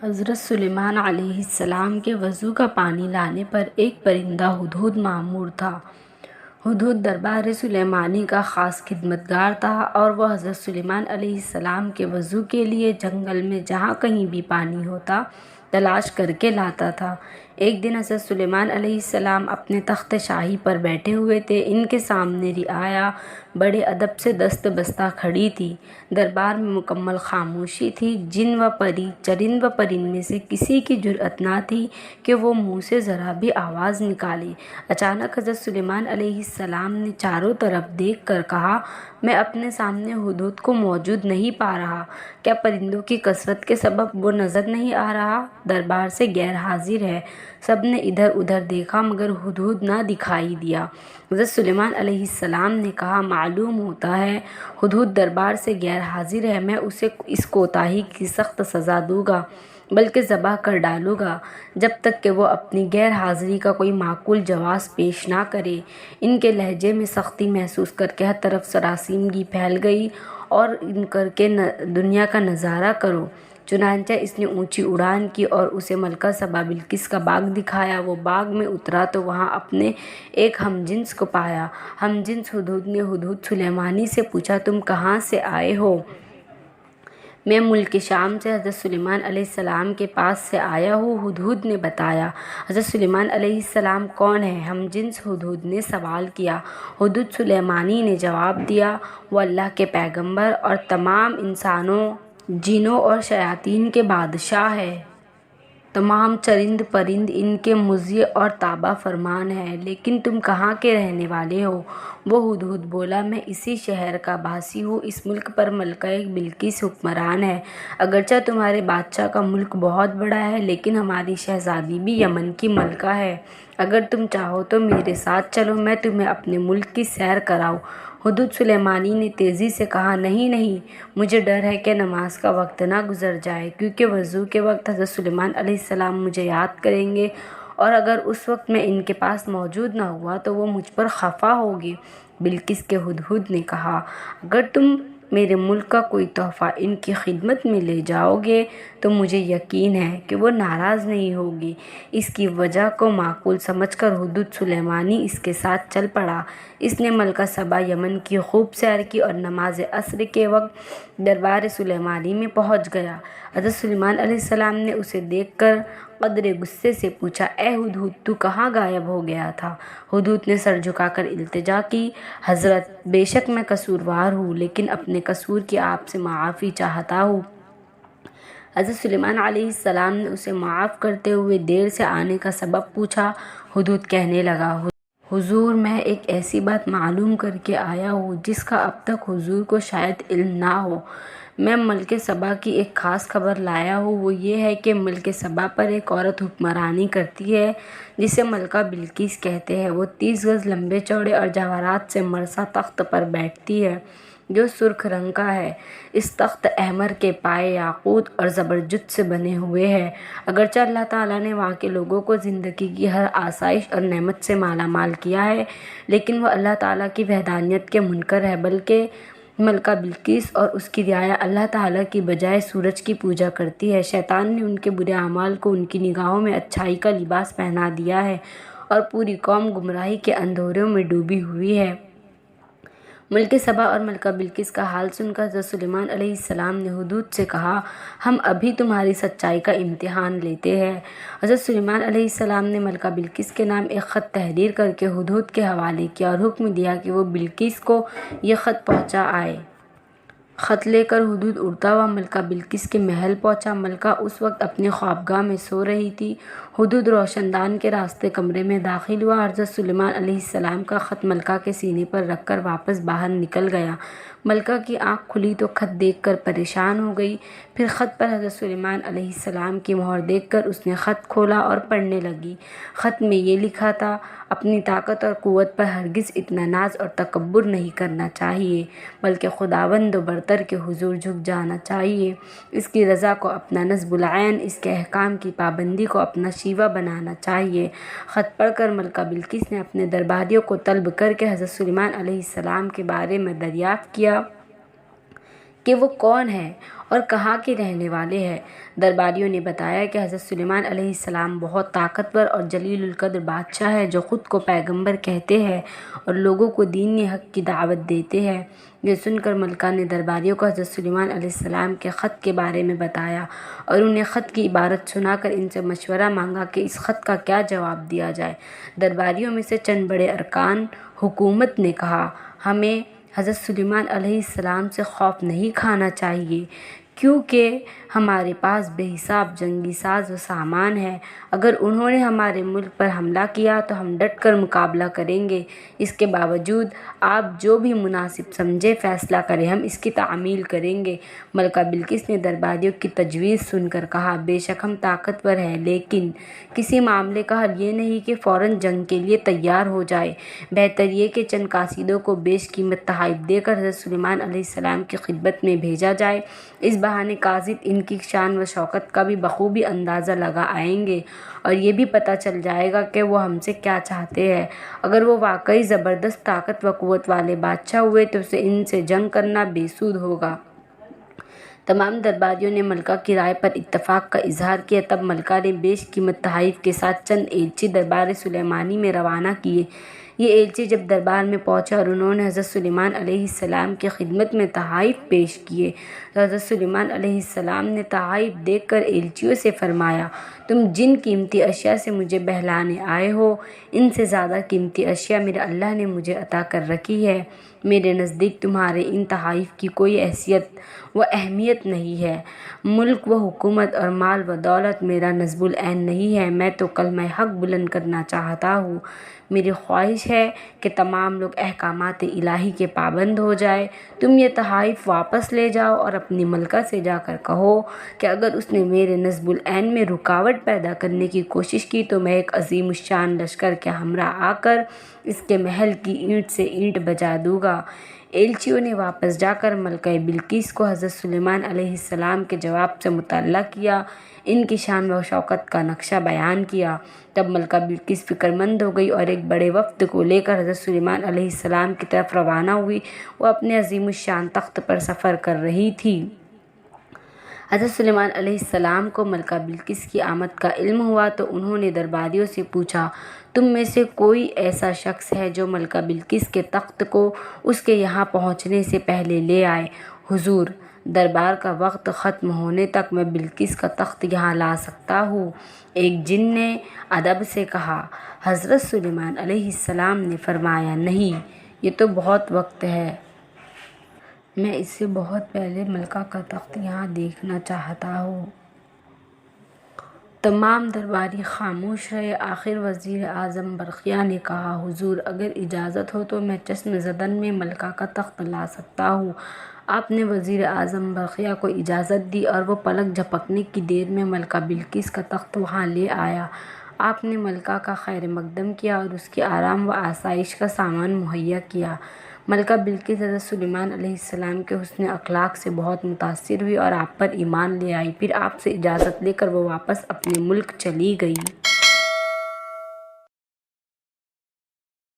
حضرت سلیمان علیہ السلام کے وضو کا پانی لانے پر ایک پرندہ ہدہد مأمور تھا۔ ہدہد دربار سلیمانی کا خاص خدمتگار تھا اور وہ حضرت سلیمان علیہ السلام کے وضو کے لیے جنگل میں جہاں کہیں بھی پانی ہوتا تلاش کر کے لاتا تھا۔ ایک دن حضرت سلیمان علیہ السلام اپنے تخت شاہی پر بیٹھے ہوئے تھے۔ ان کے سامنے رعایا بڑے ادب سے دست بستہ کھڑی تھی۔ دربار میں مکمل خاموشی تھی۔ جن و پری، چرند و پرند میں سے کسی کی جرأت نہ تھی کہ وہ منہ سے ذرا بھی آواز نکالے۔ اچانک حضرت سلیمان علیہ السلام نے چاروں طرف دیکھ کر کہا، میں اپنے سامنے ہدہد کو موجود نہیں پا رہا۔ کیا پرندوں کی کثرت کے سبب وہ نظر نہیں آ رہا؟ دربار سے غیر حاضر ہے۔ سب نے ادھر ادھر دیکھا مگر ہدہد نہ دکھائی دیا۔ حضرت سلیمان علیہ السلام نے کہا، معلوم ہوتا ہے ہدہد دربار سے غیر حاضر ہے۔ میں اسے اس کوتاہی کی سخت سزا دوں گا بلکہ ذبح کر ڈالوں گا جب تک کہ وہ اپنی غیر حاضری کا کوئی معقول جواز پیش نہ کرے۔ ان کے لہجے میں سختی محسوس کر کے ہر طرف سراسیمگی پھیل گئی اور ان کر کے دنیا کا نظارہ کرو۔ چنانچہ اس نے اونچی اڑان کی اور اسے ملکہ سبا بلقیس کا باغ دکھایا۔ وہ باغ میں اترا تو وہاں اپنے ایک ہم جنس کو پایا۔ ہم جنس ہدہد نے ہدہد سلیمانی سے پوچھا، تم کہاں سے آئے ہو؟ میں ملک شام سے حضرت سلیمان علیہ السلام کے پاس سے آیا ہوں، ہدہد نے بتایا۔ حضرت سلیمان علیہ السلام کون ہیں؟ ہم جنس ہدہد نے سوال کیا۔ ہدہد سلیمانی نے جواب دیا، وہ اللہ کے پیغمبر اور تمام انسانوں، جنوں اور شیاطین کے بادشاہ ہے۔ تمام چرند پرند ان کے مطیع اور تابع فرمان ہیں۔ لیکن تم کہاں کے رہنے والے ہو؟ وہ ہدہد بولا، میں اسی شہر کا باسی ہوں۔ اس ملک پر ملکہ بلقیس حکمران ہے۔ اگرچہ تمہارے بادشاہ کا ملک بہت بڑا ہے لیکن ہماری شہزادی بھی یمن کی ملکہ ہے۔ اگر تم چاہو تو میرے ساتھ چلو، میں تمہیں اپنے ملک کی سیر کراؤں۔ ہدہد سلیمانی نے تیزی سے کہا، نہیں نہیں، مجھے ڈر ہے کہ نماز کا وقت نہ گزر جائے، کیونکہ وضو کے وقت حضرت سلیمان علیہ السلام مجھے یاد کریں گے اور اگر اس وقت میں ان کے پاس موجود نہ ہوا تو وہ مجھ پر خفا ہوگے۔ بلقیس کے ہدہد نے کہا، اگر تم میرے ملک کا کوئی تحفہ ان کی خدمت میں لے جاؤ گے تو مجھے یقین ہے کہ وہ ناراض نہیں ہوگی۔ اس کی وجہ کو معقول سمجھ کر ہدہد سلیمانی اس کے ساتھ چل پڑا۔ اس نے ملکہ سبا یمن کی خوب سیر کی اور نماز عصر کے وقت دربار سلیمانی میں پہنچ گیا۔ حضرت سلیمان علیہ السلام نے اسے دیکھ کر قدرے غصے سے پوچھا، اے ہدہد، تو کہاں غائب ہو گیا تھا؟ ہدہد نے سر جھکا کر التجا کی، حضرت، بے شک میں قصوروار ہوں لیکن اپنے قصور کی آپ سے معافی چاہتا ہوں۔ حضرت سلیمان علیہ السلام نے اسے معاف کرتے ہوئے دیر سے آنے کا سبب پوچھا۔ ہدہد کہنے لگا، حضور، میں ایک ایسی بات معلوم کر کے آیا ہوں جس کا اب تک حضور کو شاید علم نہ ہو۔ میں ملک سبا کی ایک خاص خبر لایا ہوں۔ وہ یہ ہے کہ ملک سبا پر ایک عورت حکمرانی کرتی ہے جسے ملکہ بلقیس کہتے ہیں۔ وہ 30 گز لمبے چوڑے اور جواہرات سے مرصع تخت پر بیٹھتی ہے جو سرخ رنگ کا ہے۔ اس تخت احمر کے پائے یاقوت اور زبرجد سے بنے ہوئے ہیں۔ اگرچہ اللہ تعالیٰ نے وہاں کے لوگوں کو زندگی کی ہر آسائش اور نعمت سے مالا مال کیا ہے لیکن وہ اللہ تعالیٰ کی وحدانیت کے منکر ہے، بلکہ ملکہ بلقیس اور اس کی رعایا اللہ تعالیٰ کی بجائے سورج کی پوجا کرتی ہے۔ شیطان نے ان کے برے اعمال کو ان کی نگاہوں میں اچھائی کا لباس پہنا دیا ہے اور پوری قوم گمراہی کے اندھیروں میں ڈوبی ہوئی ہے۔ ملک سبا اور ملکہ بلقیس کا حال سن کر حضرت سلیمان علیہ السلام نے ہدہد سے کہا، ہم ابھی تمہاری سچائی کا امتحان لیتے ہیں۔ حضرت سلیمان علیہ السلام نے ملکہ بلقیس کے نام ایک خط تحریر کر کے ہدہد کے حوالے کیا اور حکم دیا کہ وہ بلقیس کو یہ خط پہنچا آئے۔ خط لے کر ہدہد اڑتا ہوا ملکہ بلقیس کے محل پہنچا۔ ملکہ اس وقت اپنی خوابگاہ میں سو رہی تھی۔ ہدہد روشن دان کے راستے کمرے میں داخل ہوا۔ حضرت سلیمان علیہ السلام کا خط ملکہ کے سینے پر رکھ کر واپس باہر نکل گیا۔ ملکہ کی آنکھ کھلی تو خط دیکھ کر پریشان ہو گئی۔ پھر خط پر حضرت سلیمان علیہ السلام کی مہر دیکھ کر اس نے خط کھولا اور پڑھنے لگی۔ خط میں یہ لکھا تھا، اپنی طاقت اور قوت پر ہرگز اتنا ناز اور تکبر نہیں کرنا چاہیے بلکہ خداوند و برتر کے حضور جھک جانا چاہیے۔ اس کی رضا کو اپنا نصب العین، اس کے احکام کی پابندی کو اپنا شیوہ بنانا چاہیے۔ خط پڑھ کر ملکہ بلقیس نے اپنے درباریوں کو طلب کر کے حضرت سلیمان علیہ السلام کے بارے میں دریافت کیا کہ وہ کون ہے اور کہاں کے رہنے والے ہیں۔ درباریوں نے بتایا کہ حضرت سلیمان علیہ السلام بہت طاقتور اور جلیل القدر بادشاہ ہے جو خود کو پیغمبر کہتے ہیں اور لوگوں کو دین حق کی دعوت دیتے ہیں۔ یہ سن کر ملکہ نے درباریوں کو حضرت سلیمان علیہ السلام کے خط کے بارے میں بتایا اور انہیں خط کی عبارت سنا کر ان سے مشورہ مانگا کہ اس خط کا کیا جواب دیا جائے۔ درباریوں میں سے چند بڑے ارکان حکومت نے کہا، ہمیں حضرت سلیمان علیہ السلام سے خوف نہیں کھانا چاہیے کیونکہ ہمارے پاس بے حساب جنگی ساز و سامان ہے۔ اگر انہوں نے ہمارے ملک پر حملہ کیا تو ہم ڈٹ کر مقابلہ کریں گے۔ اس کے باوجود آپ جو بھی مناسب سمجھے فیصلہ کریں، ہم اس کی تعمیل کریں گے۔ ملکہ بلقیس نے درباریوں کی تجویز سن کر کہا، بے شک ہم طاقتور ہیں، لیکن کسی معاملے کا حل یہ نہیں کہ فوراً جنگ کے لیے تیار ہو جائے۔ بہتر یہ کہ چند قاصدوں کو بیش قیمت تحائف دے کر حضرت سلیمان علیہ السلام کی خدمت میں بھیجا جائے۔ اس بہانے قاصد ان کی شان و شوکت کا بھی بخوبی اندازہ لگا آئیں گے اور یہ بھی پتہ چل جائے گا کہ وہ ہم سے کیا چاہتے ہیں۔ اگر وہ واقعی زبردست طاقت و قوت والے بادشاہ ہوئے تو ان سے جنگ کرنا بے سود ہوگا۔ تمام درباریوں نے ملکہ کی رائے پر اتفاق کا اظہار کیا۔ تب ملکہ نے بیش قیمت تحائف کے ساتھ چند ایلچی دربار سلیمانی میں روانہ کیے۔ یہ ایلچی جب دربار میں پہنچے اور انہوں نے حضرت سلیمان علیہ السلام کی خدمت میں تحائف پیش کیے تو حضرت سلیمان علیہ السلام نے تحائف دیکھ کر ایلچیوں سے فرمایا، تم جن قیمتی اشیاء سے مجھے بہلانے آئے ہو، ان سے زیادہ قیمتی اشیاء میرے اللہ نے مجھے عطا کر رکھی ہے۔ میرے نزدیک تمہارے ان تحائف کی کوئی حیثیت و اہمیت نہیں ہے۔ ملک و حکومت اور مال و دولت میرا نصب العین نہیں ہے، میں تو کلمہ حق بلند کرنا چاہتا ہوں۔ میری خواہش ہے کہ تمام لوگ احکامات الہی کے پابند ہو جائے۔ تم یہ تحائف واپس لے جاؤ اور اپنی ملکہ سے جا کر کہو کہ اگر اس نے میرے نصب العین میں رکاوٹ پیدا کرنے کی کوشش کی تو میں ایک عظیم الشان لشکر کے ہمراہ آ کر اس کے محل کی اینٹ سے اینٹ بجا دوں گا۔ ایلچیوں نے واپس جا کر ملکہ بلقیس کو حضرت سلیمان علیہ السلام کے جواب سے مطلع کیا، ان کی شان و شوکت کا نقشہ بیان کیا۔ تب ملکہ بلقیس فکر مند ہو گئی اور ایک بڑے وفد کو لے کر حضرت سلیمان علیہ السلام کی طرف روانہ ہوئی۔ وہ اپنے عظیم الشان تخت پر سفر کر رہی تھی۔ حضرت سلیمان علیہ السلام کو ملکہ بلقیس کی آمد کا علم ہوا تو انہوں نے درباریوں سے پوچھا، تم میں سے کوئی ایسا شخص ہے جو ملکہ بلقیس کے تخت کو اس کے یہاں پہنچنے سے پہلے لے آئے؟ حضور، دربار کا وقت ختم ہونے تک میں بلقیس کا تخت یہاں لا سکتا ہوں۔ ایک جن نے ادب سے کہا۔ حضرت سلیمان علیہ السلام نے فرمایا، نہیں، یہ تو بہت وقت ہے، میں اس سے بہت پہلے ملکہ کا تخت یہاں دیکھنا چاہتا ہوں۔ تمام درباری خاموش رہے۔ آخر وزیر اعظم برقیہ نے کہا، حضور، اگر اجازت ہو تو میں چشم زدن میں ملکہ کا تخت لا سکتا ہوں۔ آپ نے وزیر اعظم برقیہ کو اجازت دی اور وہ پلک جھپکنے کی دیر میں ملکہ بلقیس کا تخت وہاں لے آیا۔ آپ نے ملکہ کا خیر مقدم کیا اور اس کی آرام و آسائش کا سامان مہیا کیا۔ ملکہ بلقیس حضرت سلیمان علیہ السلام کے حسن اخلاق سے بہت متاثر ہوئی اور آپ پر ایمان لے آئی۔ پھر آپ سے اجازت لے کر وہ واپس اپنے ملک چلی گئی۔